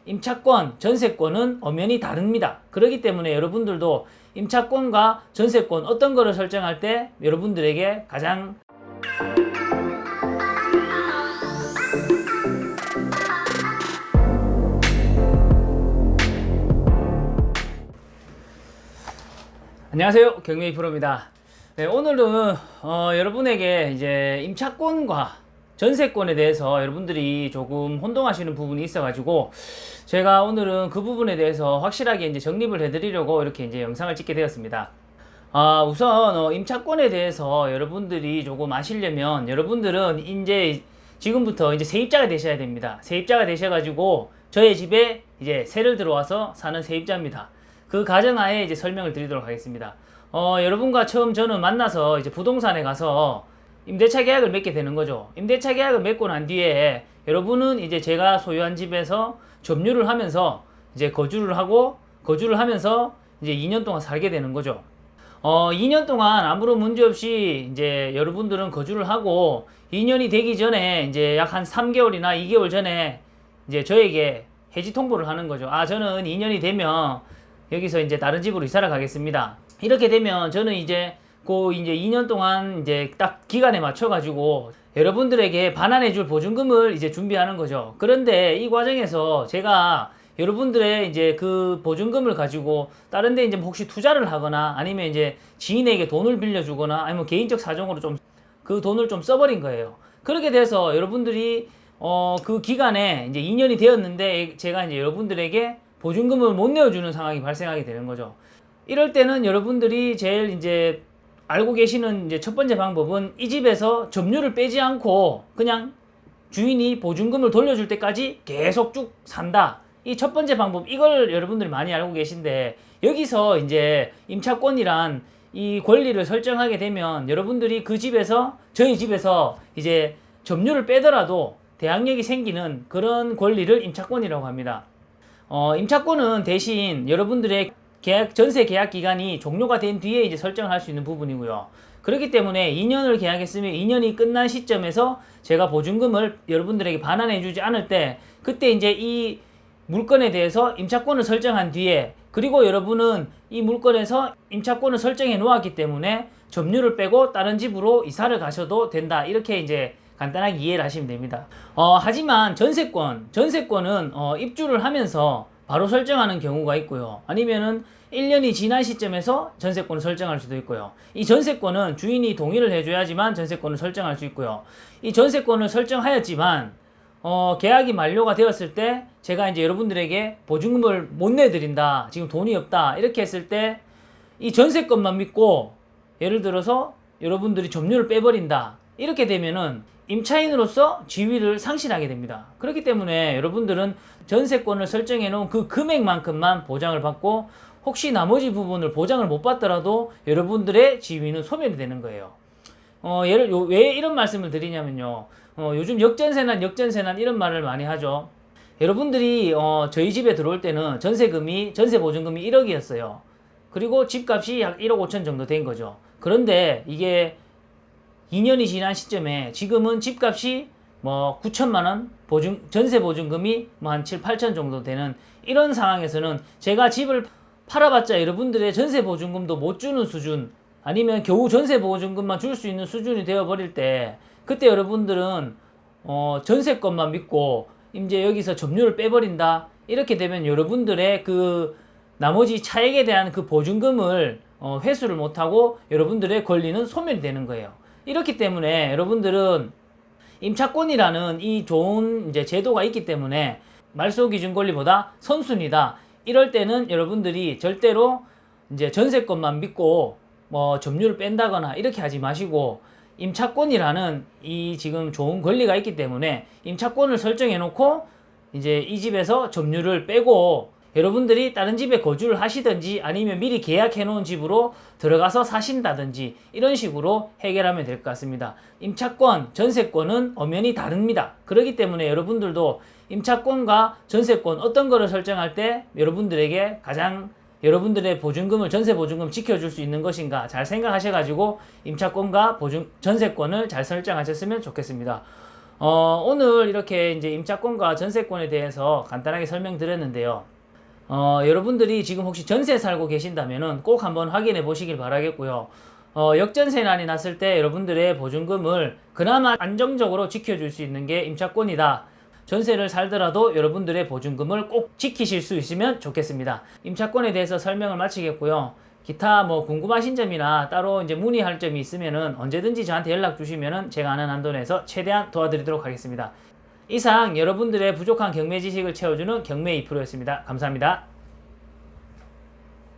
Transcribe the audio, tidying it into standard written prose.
임차권, 전세권은 엄연히 다릅니다. 그렇기 때문에 여러분들도 임차권과 전세권 어떤 거를 설정할 때 여러분들에게 가장 안녕하세요, 경매이 프로입니다. 네, 오늘은 여러분에게 이제 임차권과 전세권에 대해서 여러분들이 조금 혼동하시는 부분이 있어가지고 제가 오늘은 그 부분에 대해서 확실하게 이제 정립을 해드리려고 이렇게 이제 영상을 찍게 되었습니다. 우선 임차권에 대해서 여러분들이 조금 아시려면 여러분들은 이제 지금부터 이제 세입자가 되셔야 됩니다. 세입자가 되셔가지고 저의 집에 이제 세를 들어와서 사는 세입자입니다. 그 가정하에 이제 설명을 드리도록 하겠습니다. 여러분과 처음 저는 만나서 이제 부동산에 가서 임대차 계약을 맺게 되는 거죠. 임대차 계약을 맺고 난 뒤에 여러분은 이제 제가 소유한 집에서 점유를 하면서 이제 거주를 하면서 이제 2년 동안 살게 되는 거죠. 2년 동안 아무런 문제 없이 이제 여러분들은 거주를 하고 2년이 되기 전에 이제 약 한 3개월이나 2개월 전에 이제 저에게 해지 통보를 하는 거죠. 저는 2년이 되면 여기서 이제 다른 집으로 이사를 가겠습니다. 이렇게 되면 저는 이제 2년 동안 이제 딱 기간에 맞춰가지고 여러분들에게 반환해줄 보증금을 이제 준비하는 거죠. 그런데 이 과정에서 제가 여러분들의 이제 그 보증금을 가지고 다른 데 이제 혹시 투자를 하거나 아니면 이제 지인에게 돈을 빌려주거나 아니면 개인적 사정으로 좀 그 돈을 좀 써버린 거예요. 그렇게 돼서 여러분들이 그 기간에 이제 2년이 되었는데 제가 이제 여러분들에게 보증금을 못 내어주는 상황이 발생하게 되는 거죠. 이럴 때는 여러분들이 제일 이제 알고 계시는 이제 첫 번째 방법은 이 집에서 점유를 빼지 않고 그냥 주인이 보증금을 돌려줄 때까지 계속 쭉 산다. 이 첫 번째 방법, 이걸 여러분들이 많이 알고 계신데 여기서 이제 임차권이란 이 권리를 설정하게 되면 여러분들이 그 집에서 저희 집에서 이제 점유를 빼더라도 대항력이 생기는 그런 권리를 임차권이라고 합니다. 임차권은 대신 여러분들의 전세 계약 기간이 종료가 된 뒤에 이제 설정할 수 있는 부분이고요. 그렇기 때문에 2년을 계약했으면 2년이 끝난 시점에서 제가 보증금을 여러분들에게 반환해 주지 않을 때 그때 이제 이 물건에 대해서 임차권을 설정한 뒤에 그리고 여러분은 이 물건에서 임차권을 설정해 놓았기 때문에 점유를 빼고 다른 집으로 이사를 가셔도 된다. 이렇게 이제 간단하게 이해를 하시면 됩니다. 하지만 전세권은 입주를 하면서 바로 설정하는 경우가 있고요. 아니면은 1년이 지난 시점에서 전세권을 설정할 수도 있고요. 이 전세권은 주인이 동의를 해줘야지만 전세권을 설정할 수 있고요. 이 전세권을 설정하였지만 계약이 만료가 되었을 때 제가 이제 여러분들에게 보증금을 못 내드린다, 지금 돈이 없다 이렇게 했을 때 이 전세권만 믿고 예를 들어서 여러분들이 점유를 빼버린다 이렇게 되면은 임차인으로서 지위를 상실하게 됩니다. 그렇기 때문에 여러분들은 전세권을 설정해 놓은 그 금액만큼만 보장을 받고 혹시 나머지 부분을 보장을 못 받더라도 여러분들의 지위는 소멸이 되는 거예요. 왜 이런 말씀을 드리냐면요. 요즘 역전세난 이런 말을 많이 하죠. 여러분들이 저희 집에 들어올 때는 전세 보증금이 1억이었어요. 그리고 집값이 약 1억 5천 정도 된 거죠. 그런데 이게 2년이 지난 시점에 지금은 집값이 9천만 원, 전세 보증금이 한 7, 8천 정도 되는 이런 상황에서는 제가 집을 팔아봤자 여러분들의 전세 보증금도 못 주는 수준, 아니면 겨우 전세 보증금만 줄 수 있는 수준이 되어버릴 때 그때 여러분들은 전세권만 믿고 이제 여기서 점유를 빼버린다 이렇게 되면 여러분들의 그 나머지 차액에 대한 그 보증금을 회수를 못하고 여러분들의 권리는 소멸이 되는 거예요. 이렇기 때문에 여러분들은 임차권이라는 이 좋은 이제 제도가 있기 때문에 말소 기준 권리보다 선순위다. 이럴 때는 여러분들이 절대로 이제 전세권만 믿고 점유를 뺀다거나 이렇게 하지 마시고 임차권이라는 이 지금 좋은 권리가 있기 때문에 임차권을 설정해 놓고 이제 이 집에서 점유를 빼고 여러분들이 다른 집에 거주를 하시든지 아니면 미리 계약해 놓은 집으로 들어가서 사신다든지 이런 식으로 해결하면 될 것 같습니다. 임차권, 전세권은 엄연히 다릅니다. 그렇기 때문에 여러분들도 임차권과 전세권 어떤 거를 설정할 때 여러분들에게 가장 여러분들의 보증금을 전세 보증금 지켜줄 수 있는 것인가 잘 생각하셔가지고 임차권과 전세권을 잘 설정하셨으면 좋겠습니다. 오늘 이렇게 이제 임차권과 전세권에 대해서 간단하게 설명드렸는데요. 여러분들이 지금 혹시 전세 살고 계신다면은 꼭 한번 확인해 보시길 바라겠고요. 역전세난이 났을 때 여러분들의 보증금을 그나마 안정적으로 지켜줄 수 있는 게 임차권이다. 전세를 살더라도 여러분들의 보증금을 꼭 지키실 수 있으면 좋겠습니다. 임차권에 대해서 설명을 마치겠고요. 기타 뭐 궁금하신 점이나 따로 이제 문의할 점이 있으면은 언제든지 저한테 연락 주시면은 제가 아는 한도 내에서 최대한 도와드리도록 하겠습니다. 이상 여러분들의 부족한 경매 지식을 채워주는 경매 2%였습니다. 감사합니다.